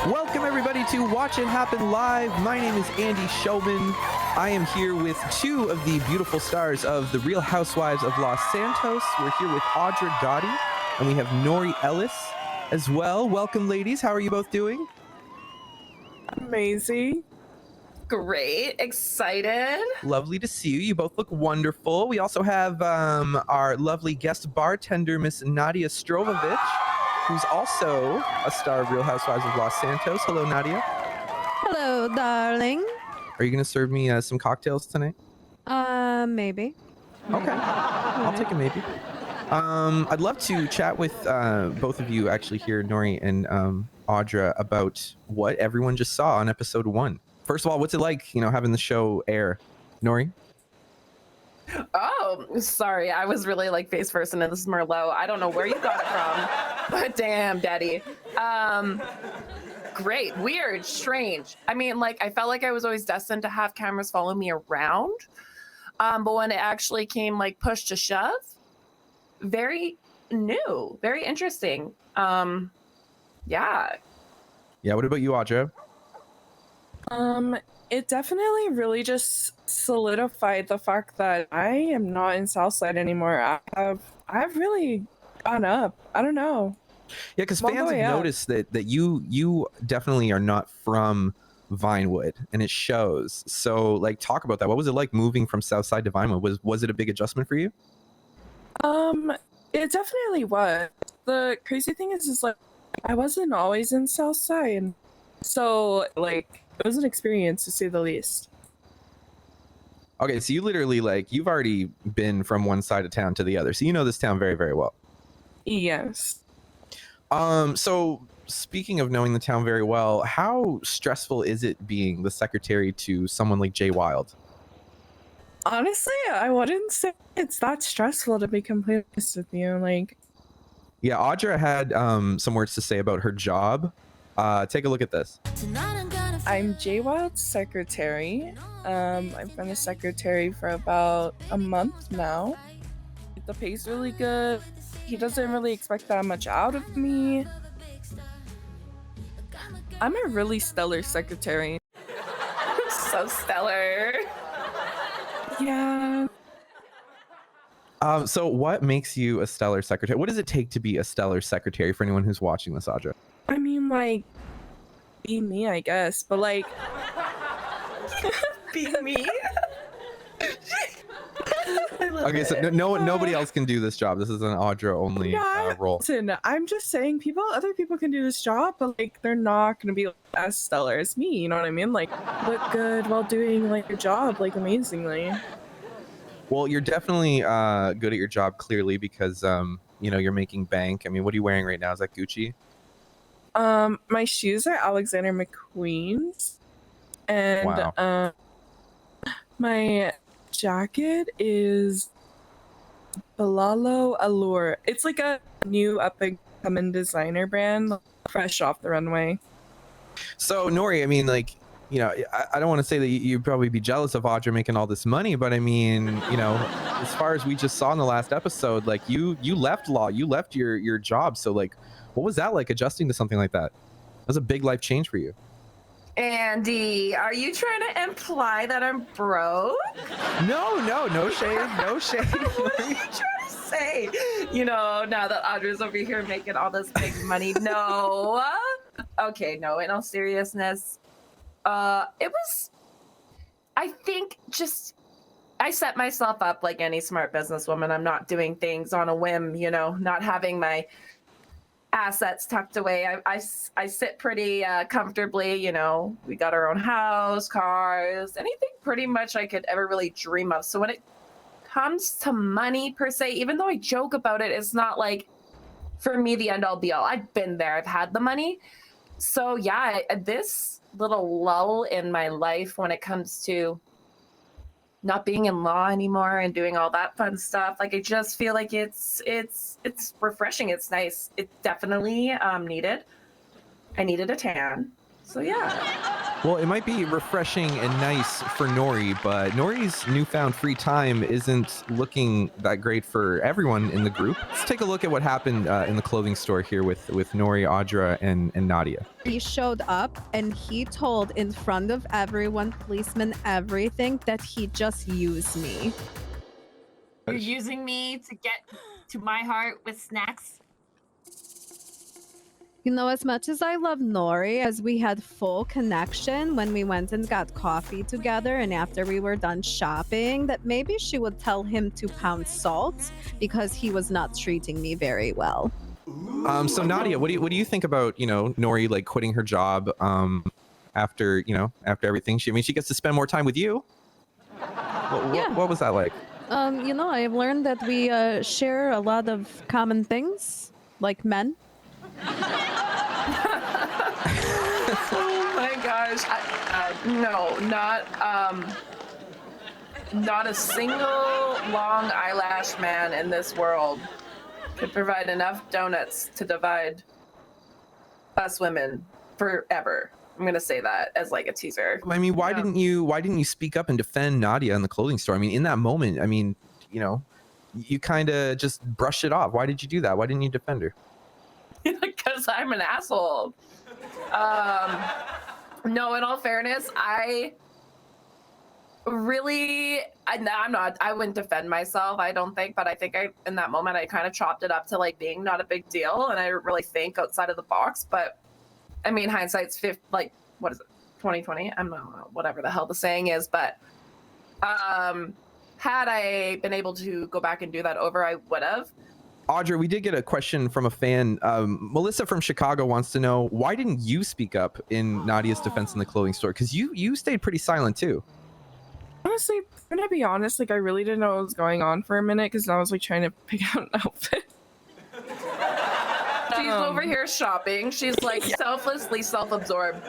Welcome everybody to Watch It Happen Live. My name is Andy Shoman. I am here with two of the beautiful stars of the Real Housewives of Los Santos. We're here with Audra Gotti, and we have Nori Ellis as well. Welcome, ladies. How are you both doing? Amazing. Great. Excited. Lovely to see you. You both look wonderful. We also have our lovely guest bartender, Miss Nadia Strovavich, who's also a star of Real Housewives of Los Santos. Hello, Nadia. Hello, darling. Are you going to serve me some cocktails tonight? Maybe. Okay. I'll take a maybe. I'd love to chat with both of you actually here, Nori and Audra, about what everyone just saw on episode 1. First of all, what's it like, having the show air? Nori? Oh, sorry. I was really like face first into this Merlot. I don't know where you got it from, but damn, daddy. Great, weird, strange. I mean, I felt like I was always destined to have cameras follow me around. But when it actually came push to shove, very new, very interesting. Yeah. Yeah, what about you, Audra? It definitely really just solidified the fact that I am not in Southside anymore. I've really gone up. I don't know. Yeah, because fans have noticed that you definitely are not from Vinewood, and it shows. So, talk about that. What was it like moving from Southside to Vinewood? Was it a big adjustment for you? It definitely was. The crazy thing is I wasn't always in Southside, so it was an experience to say the least. Okay, so you literally you've already been from one side of town to the other, so you know this town very, very well. Yes. So speaking of knowing the town very well, how stressful is it being the secretary to someone like Jay Wilde? Honestly, I wouldn't say it's that stressful, to be completely honest with you. Yeah, Audra had some words to say about her job. Take a look at this. I'm Jay Wilde's secretary. I've been a secretary for about a month now. The pay's really good. He doesn't really expect that much out of me. I'm a really stellar secretary. So stellar. Yeah. So what makes you a stellar secretary? What does it take to be a stellar secretary for anyone who's watching this, Audra? I mean, be me, I guess, but Be me? Okay, so nobody else can do this job. This is an Audra only role. Listen, I'm just saying other people can do this job, but they're not gonna be as stellar as me, you know what I mean? Look good while doing your job amazingly. Well, you're definitely good at your job, clearly, because you're making bank. I mean, what are you wearing right now? Is that Gucci? My shoes are Alexander McQueen's, and wow. My jacket is Balalo Allure. It's a new up-and-coming designer brand, fresh off the runway. So, Nori, I mean, I don't want to say that you'd probably be jealous of Audra making all this money, but I mean, as far as we just saw in the last episode, you left law, you left your job. So, what was that like, adjusting to something like that? That was a big life change for you. Andy, are you trying to imply that I'm broke? No shade, no shade. What are you trying to say? Now that Audra's over here making all this big money. No. Okay, no, in all seriousness, it was, I think, I set myself up like any smart businesswoman. I'm not doing things on a whim, not having my assets tucked away. I sit pretty comfortably, we got our own house, cars, anything pretty much I could ever really dream of. So when it comes to money per se, even though I joke about it, it's not for me the end all be all. I've been there, I've had the money. So yeah, this little lull in my life when it comes to not being in law anymore and doing all that fun stuff, I just feel like it's refreshing. It's nice. It definitely needed. I needed a tan. So yeah. Well, it might be refreshing and nice for Nori, but Nori's newfound free time isn't looking that great for everyone in the group. Let's take a look at what happened in the clothing store here with Nori, Audra, and Nadia. He showed up and he told in front of everyone, policeman, everything, that he just used me. You're using me to get to my heart with snacks? You know, as much as I love Nori, as we had full connection when we went and got coffee together and after we were done shopping, that maybe she would tell him to pound salt because he was not treating me very well. So Nadia, what do you think about, you know, Nori like quitting her job after everything? She gets to spend more time with you. What was that like? You know, I've learned that we share a lot of common things, like men. Oh my gosh! No, not a single long eyelash man in this world could provide enough donuts to divide us women forever. I'm gonna say that as like a teaser. I mean, why didn't you speak up and defend Nadia in the clothing store? I mean, in that moment, I mean, you know, you kind of just brushed it off. Why did you do that? Why didn't you defend her? Because I'm an asshole. No, in all fairness, I wouldn't defend myself, I don't think, but I think in that moment, I kind of chopped it up to like being not a big deal. And I didn't really think outside of the box, but I mean, hindsight's 2020? I'm not, whatever the hell the saying is, but, had I been able to go back and do that over, I would have. Audra, we did get a question from a fan. Melissa from Chicago wants to know, why didn't you speak up in Nadia's defense in the clothing store? Because you stayed pretty silent too. Honestly, I'm gonna be honest, like I really didn't know what was going on for a minute because I was like trying to pick out an outfit. She's over here shopping. She's like selflessly self-absorbed.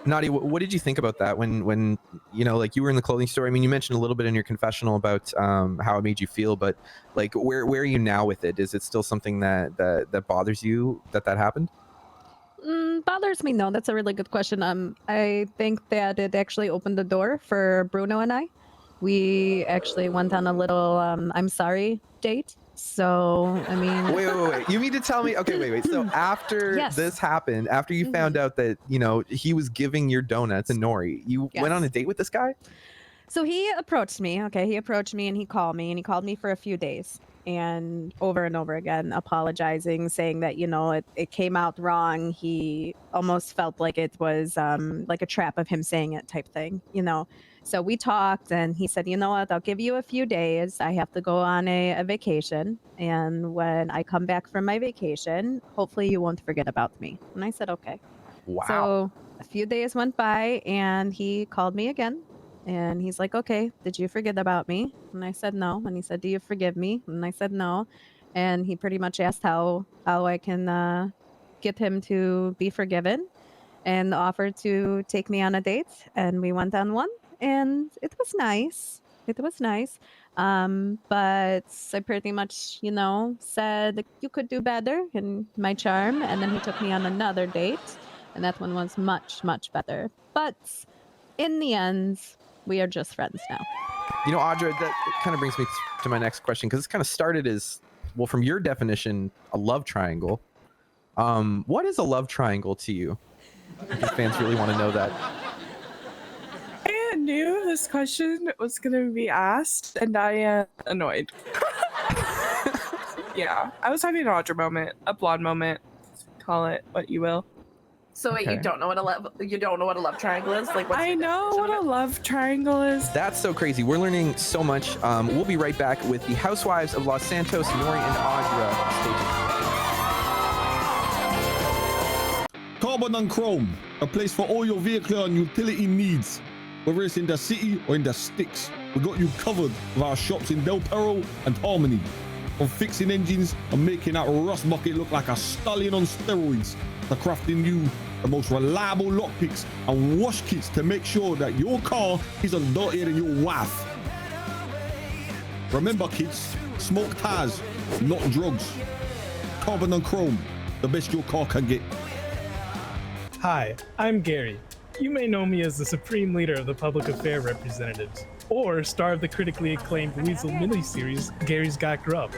Nadia, what did you think about that when you know, like you were in the clothing store? I mean, you mentioned a little bit in your confessional about how it made you feel, but like where are you now with it? Is it still something that bothers you that happened? Bothers me? No, that's a really good question. I think that it actually opened the door for Bruno and I. We actually went on a little I'm sorry date. So, I mean... Wait. You mean to tell me... Okay, wait. So after this happened, after you found out that, you know, he was giving your donuts and Nori, you went on a date with this guy? So he approached me. Okay, he approached me and he called me for a few days. And over again, apologizing, saying that, you know, it came out wrong. He almost felt like it was like a trap of him saying it type thing, you know. So we talked and he said, you know what, I'll give you a few days. I have to go on a vacation. And when I come back from my vacation, hopefully you won't forget about me. And I said, okay. Wow. So a few days went by and he called me again. And he's like, okay, did you forget about me? And I said, no. And he said, do you forgive me? And I said, no. And he pretty much asked how I can get him to be forgiven and offered to take me on a date. And we went on one. And it was nice. But I pretty much, you know, said you could do better in my charm. And then he took me on another date. And that one was much, much better. But in the end, we are just friends now. You know, Audra, that kind of brings me to my next question, because this kind of started as, well, from your definition, a love triangle. What is a love triangle to you? If fans really want to know that. I knew this question was going to be asked, and I am annoyed. Yeah, I was having an Audra moment, a blonde moment. Call it what you will. So wait, you don't know what a love triangle is? Like, what's I know what a love triangle is. That's so crazy. We're learning so much. We'll be right back with the Housewives of Los Santos, Nori and Audra. Carbon and Chrome, a place for all your vehicle and utility needs. Whether it's in the city or in the sticks, we got you covered with our shops in Del Perro and Harmony. From fixing engines and making that rust bucket look like a stallion on steroids, to crafting you the most reliable lockpicks and wash kits to make sure that your car isn't dirtier than your wife. Remember, kids, smoke tires, not drugs. Carbon and Chrome, the best your car can get. Hi, I'm Gary. You may know me as the Supreme Leader of the Public Affair Representatives, or star of the critically acclaimed Weasel miniseries, Gary's Got Grub.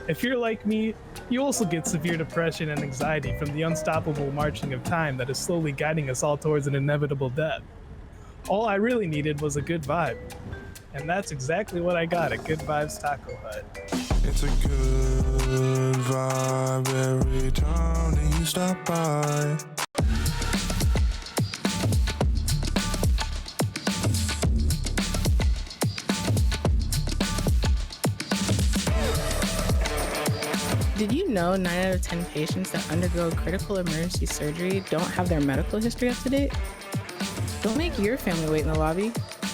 If you're like me, you also get severe depression and anxiety from the unstoppable marching of time that is slowly guiding us all towards an inevitable death. All I really needed was a good vibe. And that's exactly what I got at Good Vibes Taco Hut. It's a good vibe every time that you stop by. Did you know 9 out of 10 patients that undergo critical emergency surgery don't have their medical history up to date? Don't make your family wait in the lobby.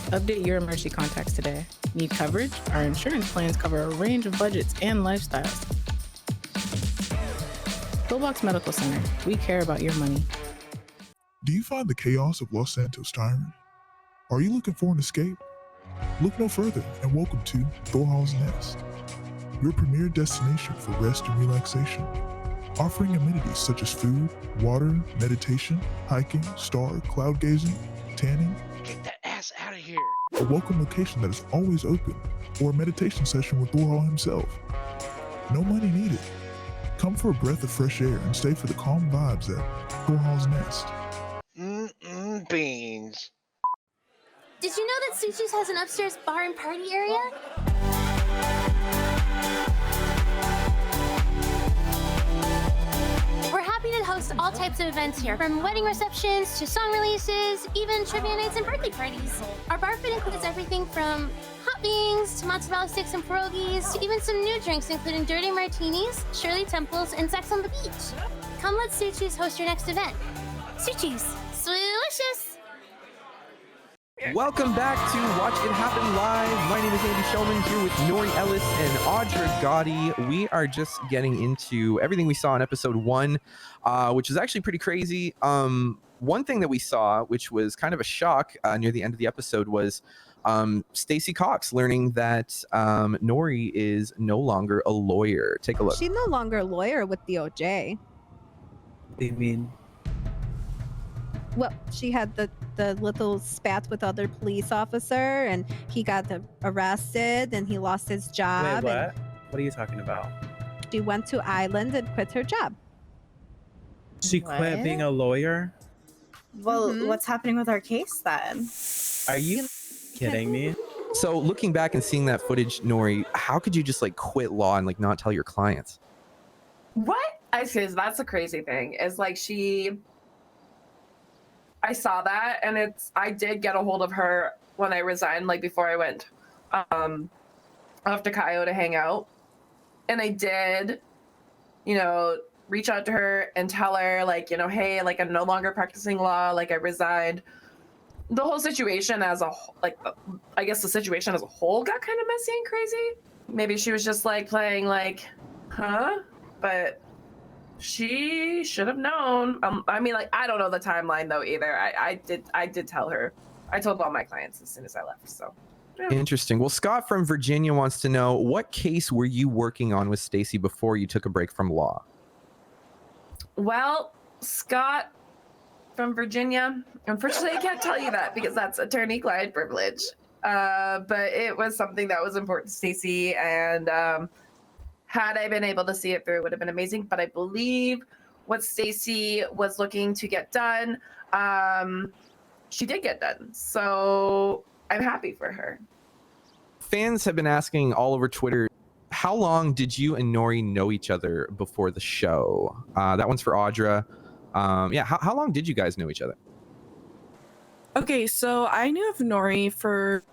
Update your emergency contacts today. Need coverage? Our insurance plans cover a range of budgets and lifestyles. Pillbox Medical Center. We care about your money. Do you find the chaos of Los Santos tiring? Are you looking for an escape? Look no further and welcome to Thorhall's Nest, your premier destination for rest and relaxation, offering amenities such as food, water, meditation, hiking, star, cloud gazing, tanning. Get that ass out of here. A welcome location that is always open, or a meditation session with Thorhall himself. No money needed. Come for a breath of fresh air and stay for the calm vibes at Thorhall's Nest. Beans. Did you know that Sushi's has an upstairs bar and party area? We're happy to host all types of events here, from wedding receptions to song releases, even trivia nights and birthday parties. Our bar food includes everything from hot wings to mozzarella sticks and pierogies to even some new drinks, including dirty martinis, Shirley Temples, and sex on the beach. Come let Suchi's host your next event. Suchi's, swishes! Welcome back to Watch It Happen Live. My name is Andy Shoman, here with Nori Ellis and Audra Gotti. We are just getting into everything we saw in episode 1, which is actually pretty crazy. One thing that we saw, which was kind of a shock near the end of the episode, was Stacey Cox learning that Nori is no longer a lawyer. Take a look. She's no longer a lawyer with DOJ. What do you mean? Well, she had the little spat with other police officer, and he got arrested, and he lost his job. Wait, what? What are you talking about? She went to Ireland and quit her job. She quit being a lawyer? Well, what's happening with our case then? Are you kidding me? So looking back and seeing that footage, Nori, how could you just like quit law and like not tell your clients? What? I see. That's the crazy thing. Is like I saw that, and I did get a hold of her when I resigned, like before I went off to Cayo to hang out. And I did, reach out to her and tell her, like, hey, like, I'm no longer practicing law, like, I resigned. The whole situation as a whole, like, I guess the situation as a whole got kind of messy and crazy. Maybe she was just, like, playing, like, huh? But she should have known. I mean, like, I don't know the timeline though either. I did tell her. I told all my clients as soon as I left. So yeah. Interesting. Well, Scott from Virginia wants to know, what case were you working on with Stacey before you took a break from law? Well, Scott from Virginia, unfortunately I can't tell you that because that's attorney-client privilege. But it was something that was important to Stacey, and had I been able to see it through, it would have been amazing. But I believe what Stacey was looking to get done, she did get done. So I'm happy for her. Fans have been asking all over Twitter, how long did you and Nori know each other before the show? That one's for Audra. How long did you guys know each other? Okay, so I knew of Nori for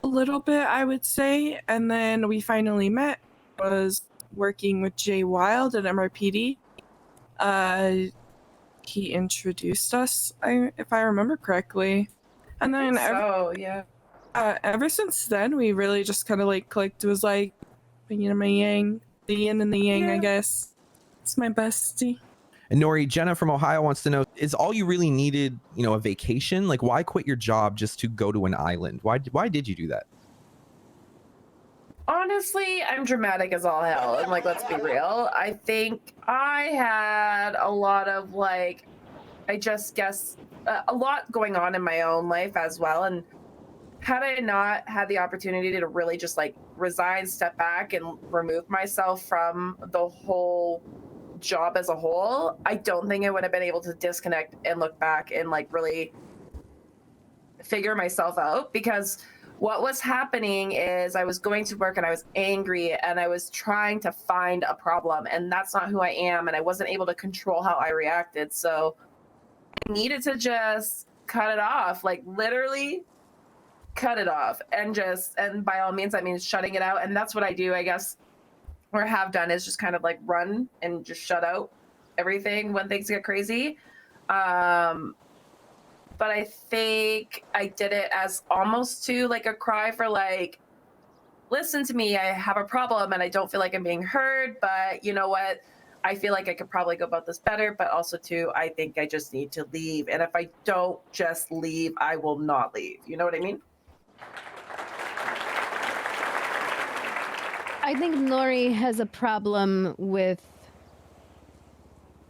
a little bit, I would say. And then we finally met. Was working with Jay Wild at MRPD. He introduced us, if I remember correctly. And then ever since then, we really just kind of like clicked. It was like yin and my yang, the yin and the yang, I guess. It's my bestie. And Nori, Jenna from Ohio wants to know, is all you really needed, a vacation? Like, why quit your job just to go to an island? Why did you do that? Honestly, I'm dramatic as all hell. And like, let's be real. I think I had a lot of like I just guess a lot going on in my own life as well. And had I not had the opportunity to really just like resign, step back, and remove myself from the whole job as a whole, I don't think I would have been able to disconnect and look back and like really figure myself out. Because what was happening is I was going to work and I was angry and I was trying to find a problem, and that's not who I am, and I wasn't able to control how I reacted. So I needed to just cut it off, like literally cut it off, and by all means that means shutting it out. And that's what I do, I guess, or have done, is just kind of like run and just shut out everything when things get crazy. But I think I did it as almost to like a cry for like, listen to me, I have a problem and I don't feel like I'm being heard, but you know what? I feel like I could probably go about this better, but also too, I think I just need to leave. And if I don't just leave, I will not leave. You know what I mean? I think Nori has a problem with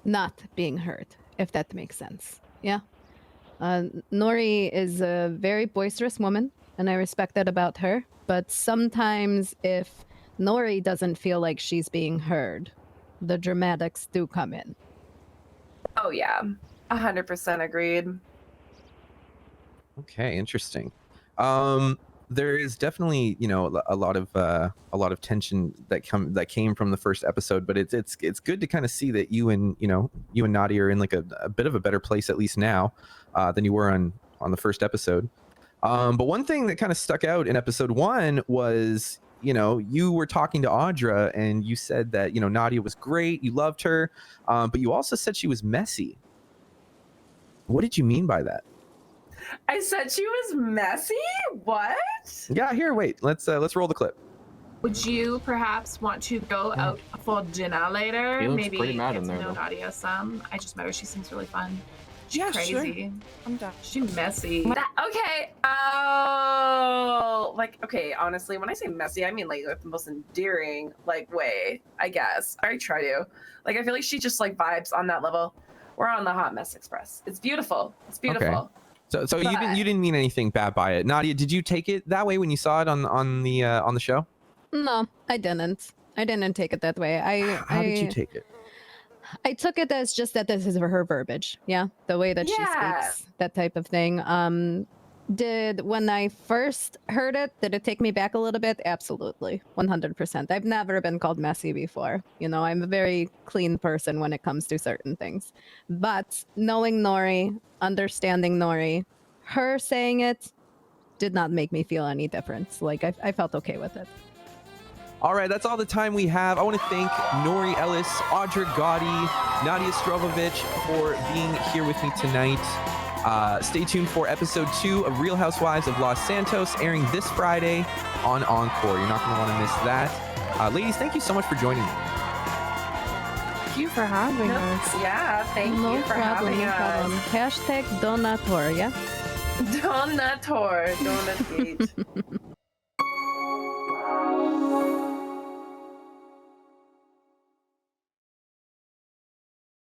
not being heard, if that makes sense. Yeah. Nori is a very boisterous woman, and I respect that about her. But sometimes if Nori doesn't feel like she's being heard, the dramatics do come in. Oh, yeah. 100% agreed. Okay, interesting. There is definitely, you know, a lot of tension that came from the first episode, but it's good to kind of see that you and Nadia are in like a bit of a better place, at least now, than you were on the first episode. But one thing that kind of stuck out in episode 1 was, you know, you were talking to Audra and you said that, you know, Nadia was great, you loved her, but you also said she was messy. What did you mean by that? I said she was messy? What? Yeah, here, wait. Let's roll the clip. Would you perhaps want to go out for dinner later? He looks Maybe pretty mad get in to there, know though. Nadia some. I just met her. She seems really fun. She's Yeah, crazy. sure. I'm down. She's messy. Okay. Oh, like, okay, honestly, when I say messy, I mean like the most endearing like way, I guess. I try to. Like, I feel like she just like vibes on that level. We're on the Hot Mess Express. It's beautiful. It's beautiful. Okay. So you didn't mean anything bad by it. Nadia, did you take it that way when you saw it on the show? No, I didn't. I didn't take it that way. How did you take it? I took it as just that this is her verbiage. Yeah, the way that she speaks, that type of thing. When I first heard it, did it take me back a little bit? Absolutely, 100%. I've never been called messy before. You know, I'm a very clean person when it comes to certain things. But knowing Nori, understanding Nori, her saying it did not make me feel any difference. Like, I felt okay with it. All right, that's all the time we have. I want to thank Nori Ellis, Audra Gotti, Nadia Strovavich for being here with me tonight. Stay tuned for episode 2 of Real Housewives of Los Santos, airing this Friday on Encore. You're not going to want to miss that. Ladies, thank you so much for joining me. Thank you for having us. Yeah, thank you for having us. Hashtag Donator, yeah? Donator. Donate.